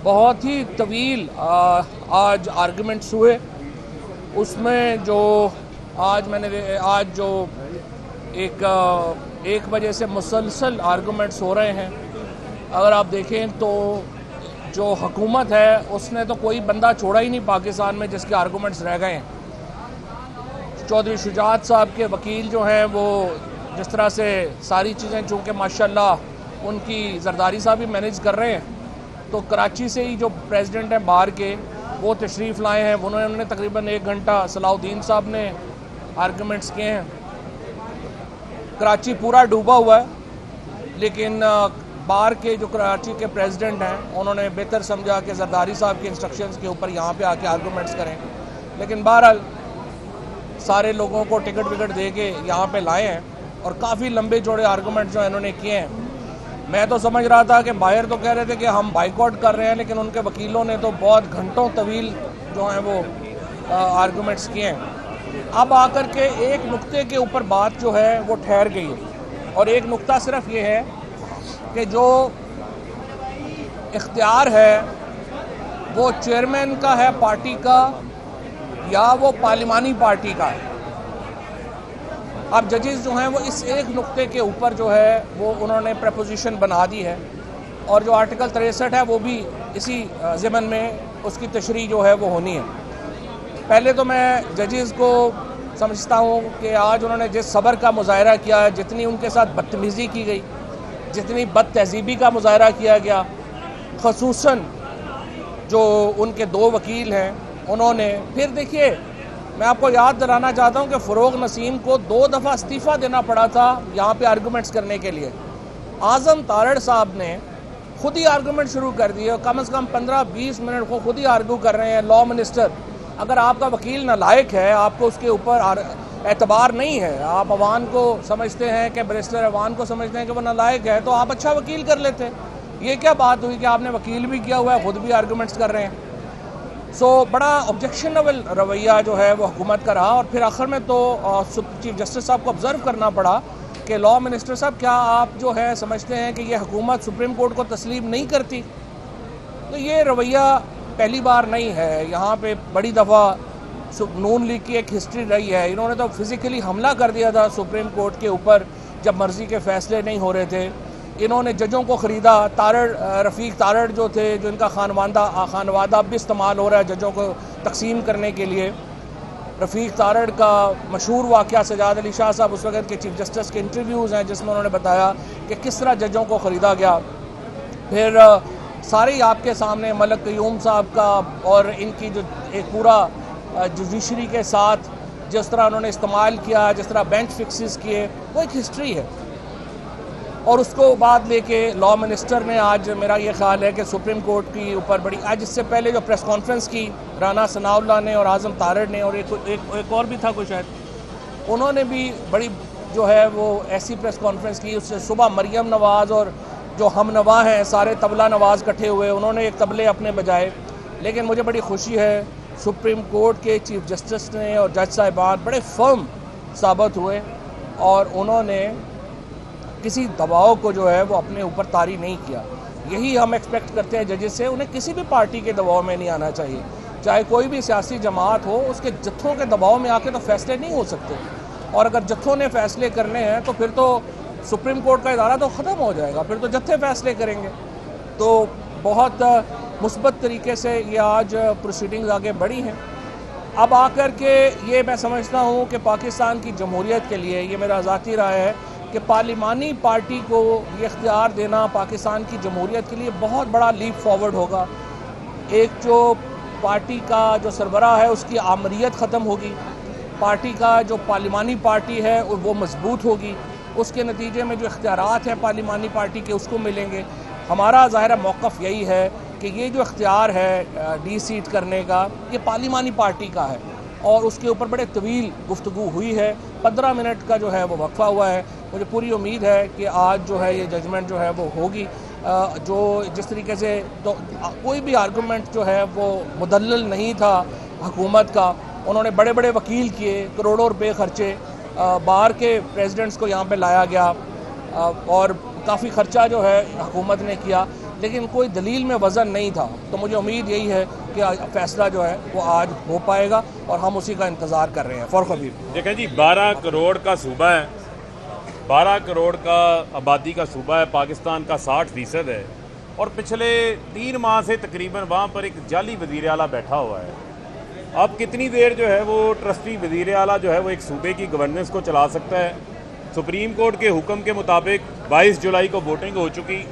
बहुत ही तवील आज आर्गुमेंट्स हुए। उसमें जो आज जो एक बजे से मुसलसल आर्गुमेंट्स हो रहे हैं, अगर आप देखें तो जो हुकूमत है उसने तो कोई बंदा छोड़ा ही नहीं पाकिस्तान में जिसके आर्गुमेंट्स रह गए हैं। चौधरी शुजात साहब के वकील जो हैं वो जिस तरह से सारी चीज़ें चूँकि माशाल्लाह उनकी जरदारी साहब भी मैनेज कर रहे हैं, तो कराची से ही जो प्रेसिडेंट हैं बाहर के वो तशरीफ़ लाए हैं। उन्होंने तकरीबन 1 घंटा सलाउद्दीन साहब ने आर्गुमेंट्स किए हैं। कराची पूरा डूबा हुआ है, लेकिन बाहर के जो कराची के प्रेसिडेंट हैं उन्होंने बेहतर समझा कि जरदारी साहब के इंस्ट्रक्शंस के ऊपर यहाँ पे आके आर्गुमेंट्स करें। लेकिन बहरहाल सारे लोगों को टिकट विकट दे के यहाँ पे लाए हैं और काफ़ी लंबे चौड़े आर्गुमेंट्स जो इन्होंने किए हैं। मैं तो समझ रहा था कि बाहर तो कह रहे थे कि हम बाइकआउट कर रहे हैं, लेकिन उनके वकीलों ने तो बहुत घंटों तवील जो हैं वो आर्गुमेंट्स किए हैं। अब आकर के एक नुक्ते के ऊपर बात जो है वो ठहर गई है, और एक नुक्ता सिर्फ ये है कि जो इख्तियार है वो चेयरमैन का है पार्टी का या वो पार्लिमानी पार्टी का है। अब जजेस जो हैं वो इस एक नुक्ते के ऊपर जो है वो उन्होंने प्रपोजिशन बना दी है, और जो आर्टिकल 63 है वो भी इसी ज़िमन में उसकी तशरीह जो है वो होनी है। पहले तो मैं जजेस को समझता हूँ कि आज उन्होंने जिस सब्र का मुजाहरा किया है, जितनी उनके साथ बदतमीज़ी की गई, जितनी बद तहज़ीबी का मुजाहरा किया गया, ख़ुसूसन जो उनके 2 वकील हैं उन्होंने, फिर देखिए मैं आपको याद दिलाना चाहता हूं कि फ़रोग़ नसीम को 2 दफ़ा इस्तीफ़ा देना पड़ा था यहाँ पे आर्गुमेंट्स करने के लिए। आज़म तारड़ साहब ने खुद ही आर्गुमेंट शुरू कर दिए, कम से कम 15-20 मिनट को खुद ही आर्गू कर रहे हैं। लॉ मिनिस्टर, अगर आपका वकील नालायक है, आपको उसके ऊपर एतबार नहीं है, आप अवान को समझते हैं कि बैरिस्टर अवान को समझते हैं कि वो नालायक है, तो आप अच्छा वकील कर लेते। ये क्या बात हुई कि आपने वकील भी किया हुआ है, खुद भी आर्गूमेंट्स कर रहे हैं। बड़ा ऑब्जेक्शनेबल रवैया जो है वो हुकूमत का रहा, और फिर आखिर में तो चीफ जस्टिस साहब को ऑब्ज़र्व करना पड़ा कि लॉ मिनिस्टर साहब, क्या आप जो है समझते हैं कि ये हुकूमत सुप्रीम कोर्ट को तस्लीम नहीं करती? तो ये रवैया पहली बार नहीं है। यहाँ पे बड़ी दफ़ा नून लीग की एक हिस्ट्री रही है। इन्होंने तो फिज़िकली हमला कर दिया था सुप्रीम कोर्ट के ऊपर जब मर्ज़ी के फ़ैसले नहीं हो रहे थे। इन्होंने जजों को ख़रीदा। रफ़ीक तारड़ जो थे, जो इनका खानवादा भी इस्तेमाल हो रहा है जजों को तकसीम करने के लिए। रफ़ीक तारड़ का मशहूर वाक़या सजाद अली शाह साहब उस वक़्त के चीफ जस्टिस के इंटरव्यूज़ हैं जिसमें उन्होंने बताया कि किस तरह जजों को ख़रीदा गया। फिर सारे ही आपके सामने मलक क़य्यूम साहब का और इनकी जो एक पूरा जुडिशरी के साथ जिस तरह उन्होंने इस्तेमाल किया, जिस तरह बेंच फिक्सेस किए, वो एक हिस्ट्री है। और उसको बाद लेके लॉ मिनिस्टर ने आज, मेरा ये ख्याल है कि सुप्रीम कोर्ट की ऊपर बड़ी, आज इससे पहले जो प्रेस कॉन्फ्रेंस की राना सनाउल्लाह ने और आज़म तारड़ ने और एक और भी था कोई शायद, उन्होंने भी बड़ी जो है वो ऐसी प्रेस कॉन्फ्रेंस की। उससे सुबह मरियम नवाज़ और जो हम नवा हैं सारे तबला नवाज़ इकट्ठे हुए, उन्होंने एक तबले अपने बजाए। लेकिन मुझे बड़ी खुशी है सुप्रीम कोर्ट के चीफ जस्टिस ने और जज साहिबान बड़े फर्म साबित हुए, और उन्होंने किसी दबाव को जो है वो अपने ऊपर तारी नहीं किया। यही हम एक्सपेक्ट करते हैं जजेस से। उन्हें किसी भी पार्टी के दबाव में नहीं आना चाहिए, चाहे कोई भी सियासी जमात हो, उसके जत्थों के दबाव में आके तो फैसले नहीं हो सकते। और अगर जत्थों ने फैसले करने हैं तो फिर तो सुप्रीम कोर्ट का इदारा तो ख़त्म हो जाएगा, फिर तो जत्थे फैसले करेंगे। तो बहुत मुस्बत तरीके से ये आज प्रोसीडिंग्स आगे बढ़ी हैं। अब आकर के ये मैं समझता हूँ कि पाकिस्तान की जमहूरियत के लिए, ये मेरा ज़ाती राय है कि पार्लिमानी पार्टी को ये इख्तियार देना पाकिस्तान की जमहूरियत के लिए बहुत बड़ा लीप फॉरवर्ड होगा। एक जो पार्टी का जो सरबराह है उसकी आमरीत ख़त्म होगी, पार्टी का जो पार्लिमानी पार्टी है वो मजबूत होगी, उसके नतीजे में जो इख्तियारात हैं पार्लिमानी पार्टी के उसको मिलेंगे। हमारा ज़ाहिर मौक़िफ़ यही है कि ये जो इख्तियार है डी सीट करने का, ये पार्लिमानी पार्टी का है, और उसके ऊपर बड़े तवील गुफ्तगू हुई है। 15 मिनट का जो है वो वक्फा हुआ है। मुझे पूरी उम्मीद है कि आज जो है ये जजमेंट जो है वो होगी। जो जिस तरीके से तो कोई भी आर्गूमेंट जो है वो मुदल्लल नहीं था हुकूमत का। उन्होंने बड़े बड़े वकील किए, करोड़ों रुपए खर्चे, बाहर के प्रेसिडेंट्स को यहाँ पे लाया गया, और काफ़ी ख़र्चा जो है हुकूमत ने किया। लेकिन कोई दलील में वज़न नहीं था। तो मुझे उम्मीद यही है कि फैसला जो है वो आज हो पाएगा और हम उसी का इंतज़ार कर रहे हैं। फ़र्क अभी देखें जी, 12 करोड़ का सूबा है, 12 करोड़ का आबादी का सूबा है, पाकिस्तान का 60% है, और पिछले 3 माह से तकरीबन वहाँ पर एक जाली वज़ीर आला बैठा हुआ है। अब कितनी देर जो है वो ट्रस्टी वज़ीर आला जो है वो एक सूबे की गवर्नेंस को चला सकता है। सुप्रीम कोर्ट के हुक्म के मुताबिक 22 जुलाई को वोटिंग हो चुकी,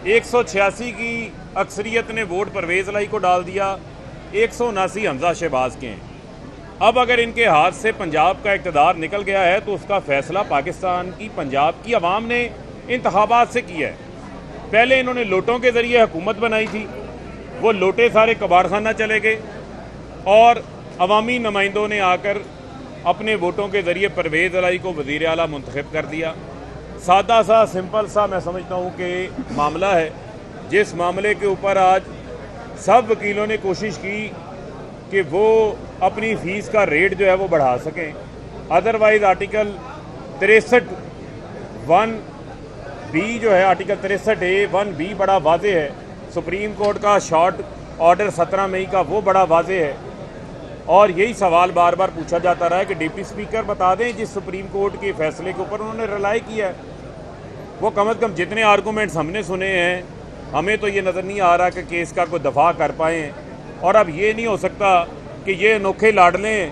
186 की अक्सरियत ने वोट परवेज़ लाई को डाल दिया, 179 हमजा शहबाज के हैं। अब अगर इनके हाथ से पंजाब का इक़्तिदार निकल गया है तो उसका फ़ैसला पाकिस्तान की पंजाब की अवाम ने इंतखाबात से किया है। पहले इन्होंने लोटों के ज़रिए हुकूमत बनाई थी, वो लोटे सारे कबाड़खाना चले गए और अवामी नुमाइंदों ने आकर अपने वोटों के ज़रिए परवेज़ लाई को वज़ीर आला मुंतखब कर दिया। सादा सा सिंपल सा मैं समझता हूँ कि मामला है, जिस मामले के ऊपर आज सब वकीलों ने कोशिश की कि वो अपनी फ़ीस का रेट जो है वो बढ़ा सकें। अदरवाइज़ आर्टिकल 63(1)(b) जो है, आर्टिकल 63(a)(1)(b) बड़ा वाज़ेह है। सुप्रीम कोर्ट का शॉर्ट ऑर्डर 17 मई का वो बड़ा वाज़ेह है, और यही सवाल बार बार पूछा जाता रहा है कि डिप्टी स्पीकर बता दें जिस सुप्रीम कोर्ट के फैसले के ऊपर उन्होंने रिलाई किया है, वो कम अज़ कम जितने आर्गूमेंट्स हमने सुने हैं, हमें तो ये नज़र नहीं आ रहा कि केस का कोई दफा कर पाएँ। और अब ये नहीं हो सकता कि ये अनोखे लाडले,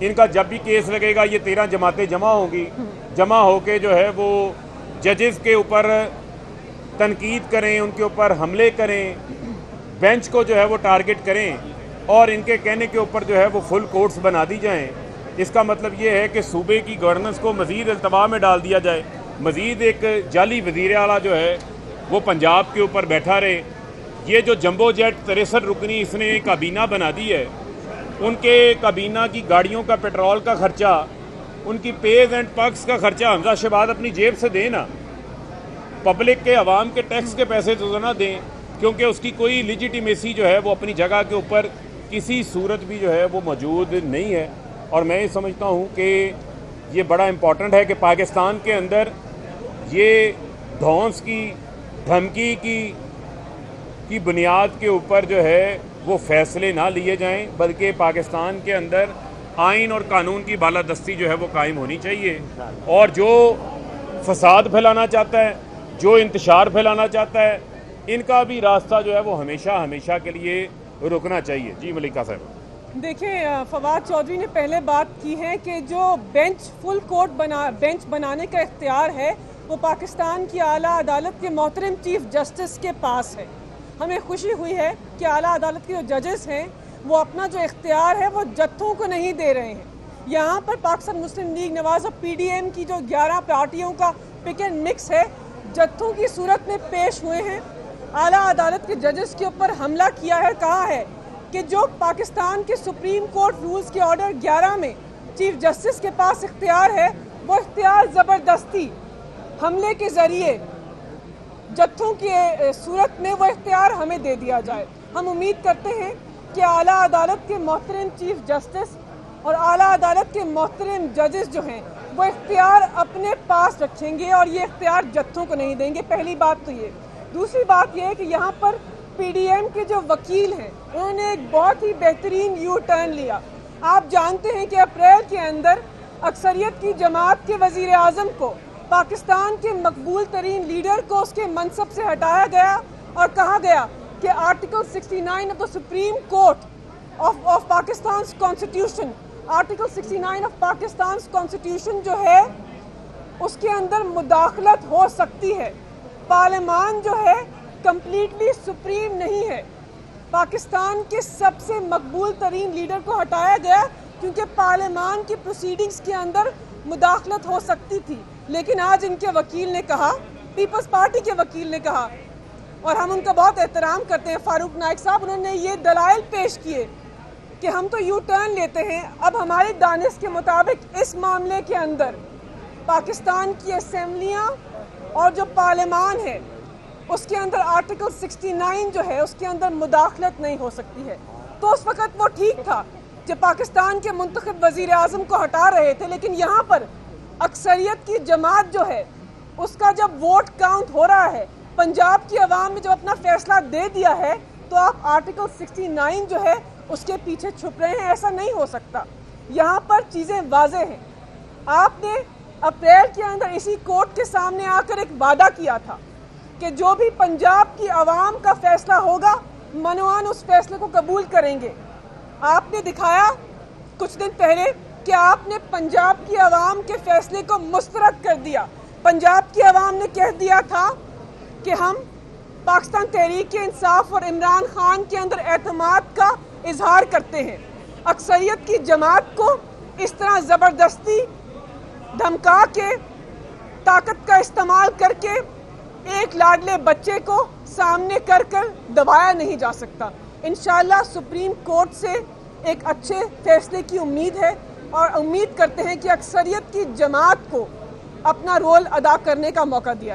इनका जब भी केस लगेगा ये 13 जमातें जमा होंगी, जमा होके जो है वो जजेस के ऊपर तनकीद करें, उनके ऊपर हमले करें, बेंच को जो है वो टारगेट करें और इनके कहने के ऊपर जो है वो फुल कोर्ट्स बना दी जाएं। इसका मतलब ये है कि सूबे की गवर्नेंस को मज़ीद अल्तवा में डाल दिया जाए, मज़ीद एक जाली वज़ीर आला जो है वो पंजाब के ऊपर बैठा रहे। ये जो जंबो जेट 63 रुकनी इसने काबीना बना दी है, उनके काबीना की गाड़ियों का पेट्रोल का खर्चा, उनकी पेज एंड पर्क्स का खर्चा हमजा शहबाज अपनी जेब से दें ना, पब्लिक के अवाम के टैक्स के पैसे तो ना दें, क्योंकि उसकी कोई लिजिटिमेसी जो है वो अपनी जगह के ऊपर किसी सूरत भी जो है वो मौजूद नहीं है। और मैं ये समझता हूँ कि ये बड़ा इम्पॉर्टेंट है कि पाकिस्तान के अंदर ये धौंस की धमकी की बुनियाद के ऊपर जो है वो फैसले ना लिए जाएं, बल्कि पाकिस्तान के अंदर आइन और कानून की बालादस्ती जो है वो कायम होनी चाहिए। और जो फसाद फैलाना चाहता है, जो इंतशार फैलाना चाहता है, इनका भी रास्ता जो है वो हमेशा हमेशा के लिए रुकना चाहिए। जी मलिका साहब। देखिए, फवाद चौधरी ने पहले बात की है कि जो फुल कोर्ट बेंच बनाने का इख्तियार है वो पाकिस्तान की आला अदालत के मोहतरम चीफ जस्टिस के पास है। हमें खुशी हुई है कि आला अदालत के जो जजेस हैं वो अपना जो इख्तियार है वो जत्थों को नहीं दे रहे हैं। यहाँ पर पाकिस्तान मुस्लिम लीग नवाज और PDM की जो 11 पार्टियों का पिक एंड मिक्स है, जत्थों की सूरत में पेश हुए हैं। आला अदालत के जजेस के ऊपर हमला किया है, कहा है कि जो पाकिस्तान के सुप्रीम कोर्ट रूल्स के ऑर्डर 11 में चीफ जस्टिस के पास इख्तियार है, वो इख्तियार ज़बरदस्ती हमले के ज़रिए जत्थों की सूरत में वो इख्तियार हमें दे दिया जाए। हम उम्मीद करते हैं कि आला अदालत के मोहतरम चीफ जस्टिस और आला अदालत के मोहतरम जजेस जो हैं वो इख्तियार अपने पास रखेंगे और ये इख्तियार जत्थों को नहीं देंगे। पहली बात तो ये। दूसरी बात यह है कि यहाँ पर PDM के जो वकील हैं उन्होंने एक बहुत ही बेहतरीन यू टर्न लिया। आप जानते हैं कि अप्रैल के अंदर अक्सरियत की जमात के वज़ीर आज़म को, पाकिस्तान के मकबूल तरीन लीडर को उसके मनसब से हटाया गया और कहा गया कि article 69 of the supreme court of Pakistan constitution, article 69 of Pakistan constitution जो है उसके अंदर मुदाखलत हो सकती है। पार्लियामान जो है कंप्लीटली सुप्रीम नहीं है। पाकिस्तान के सबसे मकबूल तरीन लीडर को हटाया गया क्योंकि पार्लियामान की प्रोसीडिंग्स के अंदर मुदाखलत हो सकती थी। लेकिन आज इनके वकील ने कहा, पीपल्स पार्टी के वकील ने कहा, और हम उनका बहुत एहतराम करते हैं, फारूक नाइक साहब, उन्होंने ये दलाइल पेश किए कि हम तो यू टर्न लेते हैं। अब हमारे दानिश के मुताबिक इस मामले के अंदर पाकिस्तान की असेंबलियाँ और जो पार्लियामान है उसके अंदर आर्टिकल 69 जो है उसके अंदर मुदाखलत नहीं हो सकती है। तो उस वक़्त वो ठीक था जब पाकिस्तान के मुंतखब वज़ीर आज़म को हटा रहे थे, लेकिन यहाँ पर अक्सरियत की जमात जो है उसका जब वोट काउंट हो रहा है पंजाब की आवाम ने जब अपना फैसला दे दिया है तो आप आर्टिकल 69 जो है उसके पीछे छुप रहे हैं। ऐसा नहीं हो सकता। यहाँ पर चीज़ें वाज़ेह हैं। आपने अप्रैल के अंदर इसी कोर्ट के सामने आकर एक वादा किया था कि जो भी पंजाब की आवाम का फैसला होगा मनवान उस फैसले को कबूल करेंगे। आपने दिखाया कुछ दिन पहले कि आपने पंजाब की आवाम के फैसले को मुस्तरद कर दिया। पंजाब की आवाम ने कह दिया था कि हम पाकिस्तान तहरीक इंसाफ और इमरान खान के अंदर एतमाद का इजहार करते हैं। अक्सरियत की जमात को इस तरह ज़बरदस्ती धमका के ताकत का इस्तेमाल करके एक लाडले बच्चे को सामने कर दबाया नहीं जा सकता। इंशाअल्लाह सुप्रीम कोर्ट से एक अच्छे फैसले की उम्मीद है और उम्मीद करते हैं कि अक्सरियत की जमात को अपना रोल अदा करने का मौका दिया